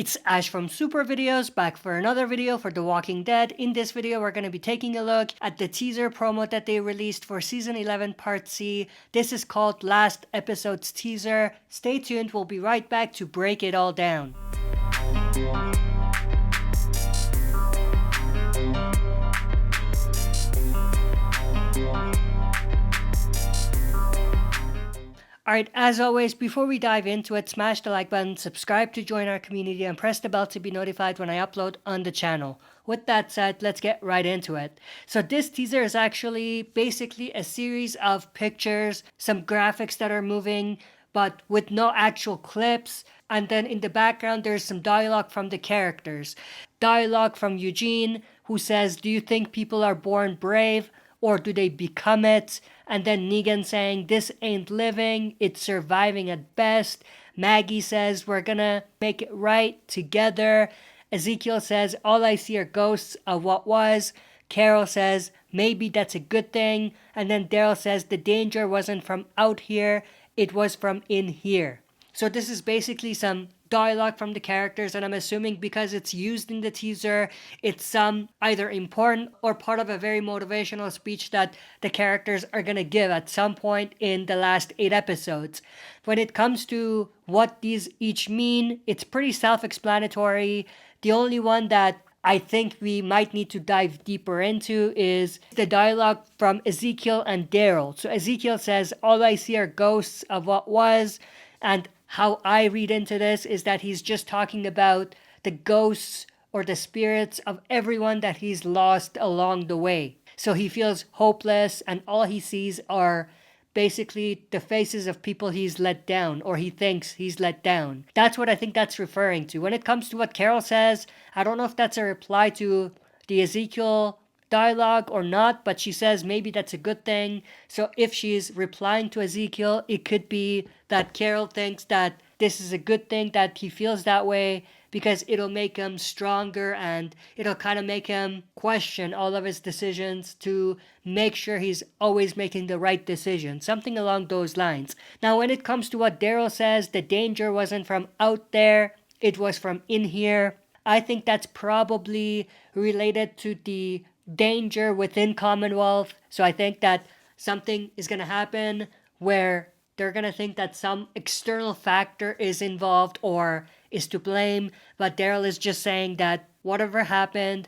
It's Ash from Super Videos, back for another video for The Walking Dead. In this video, we're going to be taking a look at the teaser promo that they released for Season 11 Part C. This is called Last Episode's Teaser. Stay tuned, we'll be right back to break it all down. Alright, as always, before we dive into it, smash the like button, subscribe to join our community, and press the bell to be notified when I upload on the channel. With that said, let's get right into it. So this teaser is actually basically a series of pictures, some graphics that are moving, but with no actual clips. And then in the background, there's some dialogue from the characters. Dialogue from Eugene, who says, "Do you think people are born brave? Or do they become it?" And then Negan saying, "This ain't living, it's surviving at best." Maggie says, "We're gonna make it right together." Ezekiel says, "All I see are ghosts of what was." Carol says, "Maybe that's a good thing." And then Daryl says, "The danger wasn't from out here, it was from in here." So this is basically some dialogue from the characters, and I'm assuming because it's used in the teaser, it's some either important or part of a very motivational speech that the characters are gonna give at some point in the last 8 episodes. When it comes to what these each mean, it's pretty self-explanatory. The only one that I think we might need to dive deeper into is the dialogue from Ezekiel and Daryl. So Ezekiel says, "All I see are ghosts of what was," and how I read into this is that he's just talking about the ghosts or the spirits of everyone that he's lost along the way. So he feels hopeless, and all he sees are basically the faces of people he's let down, or he thinks he's let down. That's what I think that's referring to. When it comes to what Carol says, I don't know if that's a reply to the Ezekiel dialogue or not, but she says maybe that's a good thing. So if she's replying to Ezekiel, it could be that Carol thinks that this is a good thing that he feels that way, because it'll make him stronger and it'll kind of make him question all of his decisions to make sure he's always making the right decision. Something along those lines. Now, when it comes to what Daryl says, the danger wasn't from out there, it was from in here. I think that's probably related to the danger within Commonwealth. So I think that something is going to happen where they're going to think that some external factor is involved or is to blame, but Daryl is just saying that whatever happened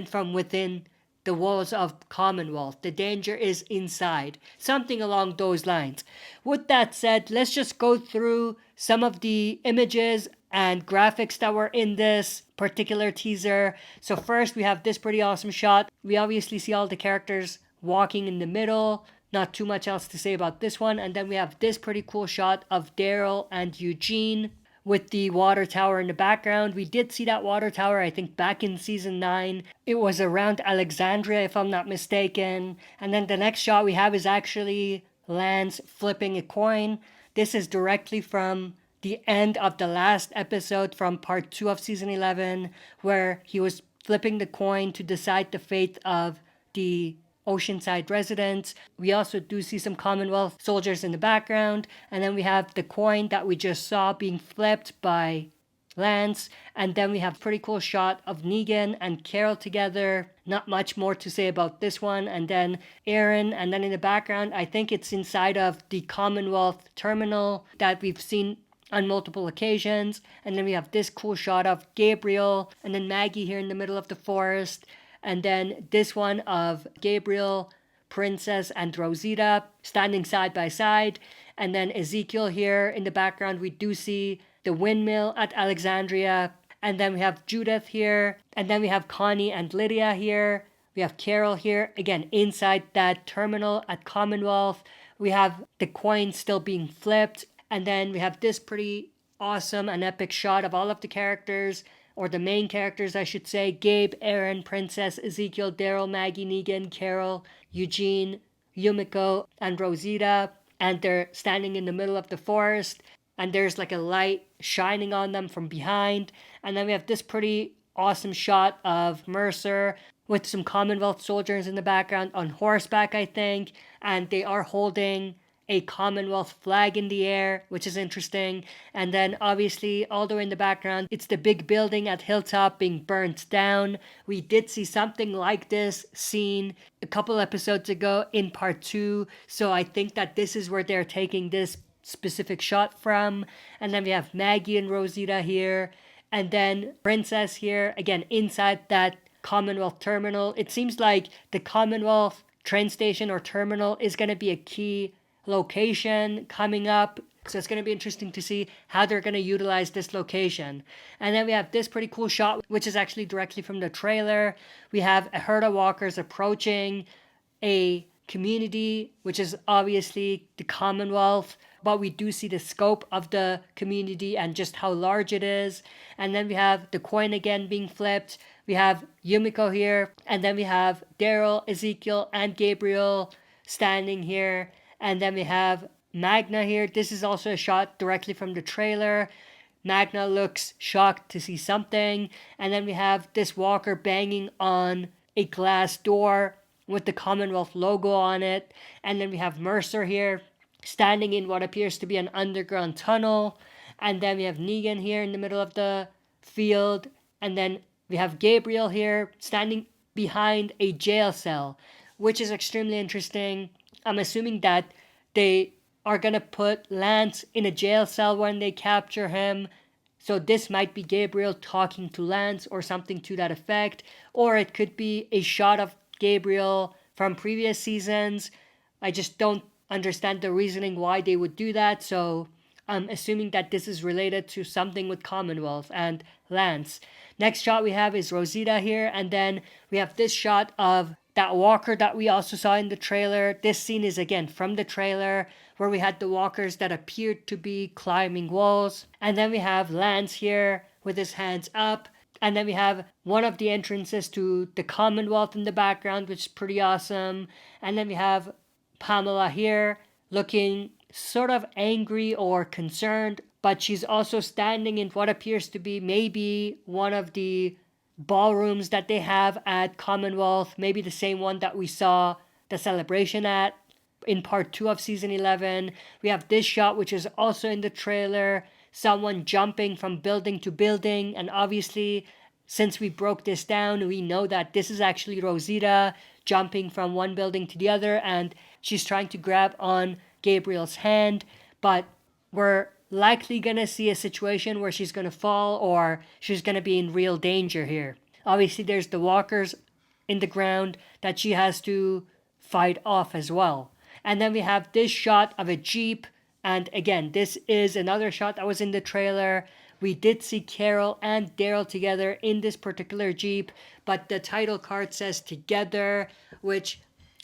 from within the walls of Commonwealth. The danger is inside. Something along those lines. With that said, let's just go through some of the images and graphics that were in this particular teaser. So first we have this pretty awesome shot. We obviously see all the characters walking in the middle. Not too much else to say about this one. And then we have this pretty cool shot of Daryl and Eugene with the water tower in the background. We did see that water tower, I think, back in Season 9. It was around Alexandria, if I'm not mistaken. And then the next shot we have is actually Lance flipping a coin. This is directly from the end of the last episode from Part 2 of Season 11, where he was flipping the coin to decide the fate of the Oceanside residents. We also do see some Commonwealth soldiers in the background, and then we have the coin that we just saw being flipped by Lance, and then we have a pretty cool shot of Negan and Carol together. Not much more to say about this one. And then Aaron, and then in the background, I think it's inside of the Commonwealth terminal that we've seen on multiple occasions. And then we have this cool shot of Gabriel, and then Maggie here in the middle of the forest. And then this one of Gabriel, Princess, and Rosita standing side by side. And then Ezekiel here in the background. We do see the windmill at Alexandria. And then we have Judith here. And then we have Connie and Lydia here. We have Carol here, again, inside that terminal at Commonwealth. We have the coin still being flipped. And then we have this pretty awesome and epic shot of all of the characters, or the main characters, I should say: Gabe, Aaron, Princess, Ezekiel, Daryl, Maggie, Negan, Carol, Eugene, Yumiko, and Rosita. And they're standing in the middle of the forest, and there's like a light shining on them from behind. And then we have this pretty awesome shot of Mercer with some Commonwealth soldiers in the background on horseback, I think, and they are holding a Commonwealth flag in the air, which is interesting. And then obviously all the way in the background, it's the big building at Hilltop being burnt down. We did see something like this scene a couple episodes ago in part 2. So I think that this is where they're taking this specific shot from. And then we have Maggie and Rosita here. And then Princess here, again, inside that Commonwealth terminal. It seems like the Commonwealth train station or terminal is going to be a key location coming up. So it's going to be interesting to see how they're going to utilize this location. And then we have this pretty cool shot, which is actually directly from the trailer. We have a herd of walkers approaching a community, which is obviously the Commonwealth, but we do see the scope of the community and just how large it is. And then we have the coin again being flipped. We have Yumiko here, and then we have Daryl, Ezekiel, and Gabriel standing here. And then we have Magna here. This is also a shot directly from the trailer. Magna looks shocked to see something. And then we have this walker banging on a glass door with the Commonwealth logo on it. And then we have Mercer here standing in what appears to be an underground tunnel. And then we have Negan here in the middle of the field. And then we have Gabriel here standing behind a jail cell, which is extremely interesting. I'm assuming that they are going to put Lance in a jail cell when they capture him. So this might be Gabriel talking to Lance or something to that effect. Or it could be a shot of Gabriel from previous seasons. I just don't understand the reasoning why they would do that. So I'm assuming that this is related to something with Commonwealth and Lance. Next shot we have is Rosita here. And then we have this shot of that walker that we also saw in the trailer. This scene is again from the trailer where we had the walkers that appeared to be climbing walls. And then we have Lance here with his hands up. And then we have one of the entrances to the Commonwealth in the background, which is pretty awesome. And then we have Pamela here looking sort of angry or concerned, but she's also standing in what appears to be maybe one of the ballrooms that they have at Commonwealth, maybe the same one that we saw the celebration at in part 2 of season 11. We have this shot, which is also in the trailer, someone jumping from building to building. And obviously, since we broke this down, we know that this is actually Rosita jumping from one building to the other, and she's trying to grab on Gabriel's hand, but we're likely going to see a situation where she's going to fall or she's going to be in real danger here. Obviously, there's the walkers in the ground that she has to fight off as well. And then we have this shot of a Jeep. And again, this is another shot that was in the trailer. We did see Carol and Daryl together in this particular Jeep, but the title card says together, which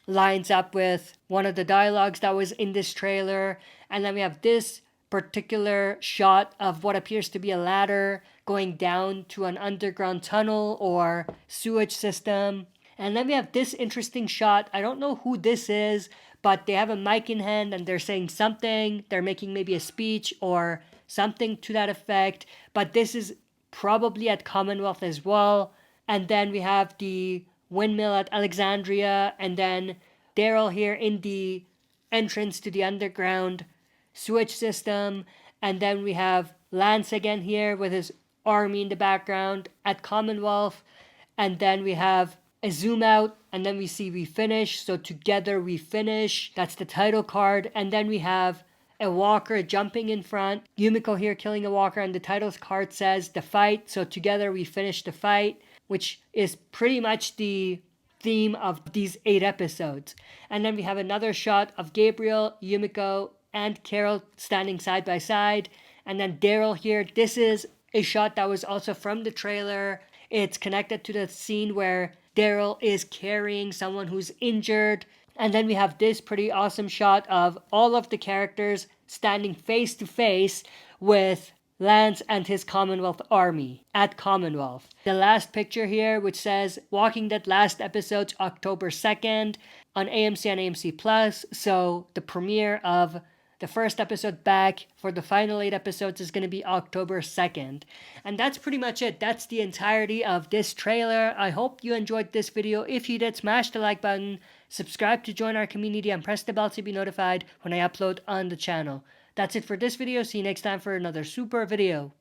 lines up with one of the dialogues that was in this trailer. And then we have this particular shot of what appears to be a ladder going down to an underground tunnel or sewage system. And then we have this interesting shot. I don't know who this is, but they have a mic in hand and they're saying something. They're making maybe a speech or something to that effect. But this is probably at Commonwealth as well. And then we have the windmill at Alexandria. And then Daryl here in the entrance to the underground sewage system. And then we have Lance again here with his army in the background at Commonwealth. And then we have a zoom out, and then we see we finish. So together we finish. That's the title card. And then we have a walker jumping in front. Yumiko here killing a walker, and the title card says the fight. So together we finish the fight, which is pretty much the theme of these 8 episodes. And then we have another shot of Gabriel, Yumiko, and Carol standing side by side. And then Daryl here. This is a shot that was also from the trailer. It's connected to the scene where Daryl is carrying someone who's injured. And then we have this pretty awesome shot of all of the characters standing face to face with Lance and his Commonwealth army at Commonwealth. The last picture here, which says Walking Dead last episodes October 2nd on AMC and AMC Plus. So the premiere of the first episode back for the final 8 episodes is going to be October 2nd. And that's pretty much it. That's the entirety of this trailer. I hope you enjoyed this video. If you did, smash the like button, subscribe to join our community, and press the bell to be notified when I upload on the channel. That's it for this video. See you next time for another super video.